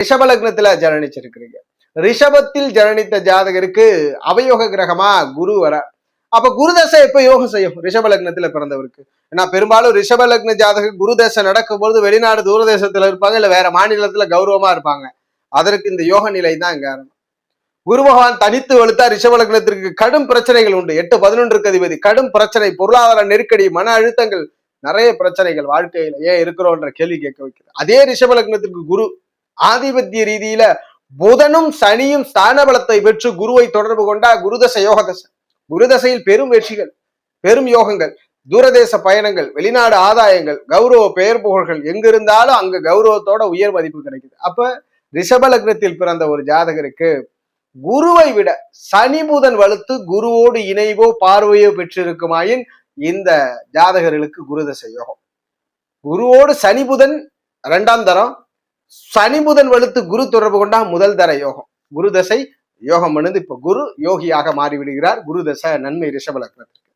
ரிஷப லக்னத்துல ஜனனிச்சிருக்கிறீங்க. ரிஷபத்தில் ஜனனித்த ஜாதகருக்கு அவயோக கிரகமா குரு வர. அப்ப குருதசை எப்ப யோகம் செய்யும் ரிஷப லக்னத்துல பிறந்தவருக்கு? ஏன்னா பெரும்பாலும் ரிஷப லக்ன ஜாதக குருதசை நடக்கும் பொழுது வெளிநாடு தூரதேசத்துல இருப்பாங்க, இல்ல வேற மாநிலத்துல கௌரவமா இருப்பாங்க. அதற்கு இந்த யோக நிலை தான் காரணம். குரு பகவான் தனித்து வலுத்தா ரிஷப லக்னத்திற்கு கடும் பிரச்சனைகள் உண்டு. 8-11 அதிபதி, கடும் பிரச்சனை, பொருளாதார நெருக்கடி, மன அழுத்தங்கள், நிறைய பிரச்சனைகள் வாழ்க்கையில ஏன் இருக்கிறோன்ற கேள்வி கேட்க வைக்கிறது. அதே ரிஷப லக்னத்திற்கு குரு ஆதிபத்திய ரீதியில புதனும் சனியும் ஸ்தான பலத்தை பெற்று குருவை தொடர்பு கொண்டா குருதசை யோக தசை. குருதசையில் பெரும் வெற்றிகள், பெரும் யோகங்கள், தூரதேச பயணங்கள், வெளிநாடு ஆதாயங்கள், கௌரவ பெயர் புகழ்கள், எங்க இருந்தாலும் அங்க கௌரவத்தோட உயர் மதிப்பு கிடைக்குது. அப்ப ரிஷப லக்னத்தில் பிறந்த ஒரு ஜாதகருக்கு குருவை விட சனி புதன் வலுத்து குருவோடு இணைவோ பார்வையோ பெற்றிருக்குமாயின் இந்த ஜாதகர்களுக்கு குருதசை யோகம். குருவோடு சனி புதன் 2ஆம் தரம், சனி புதன் வலுத்து குரு தொடர்பு கொண்டா முதல் தர யோகம். குருதசை யோகம் இப்ப குரு யோகியாக மாறிவிடுகிறார். குருதசை நன்மை ரிஷப லக்னத்திற்கு.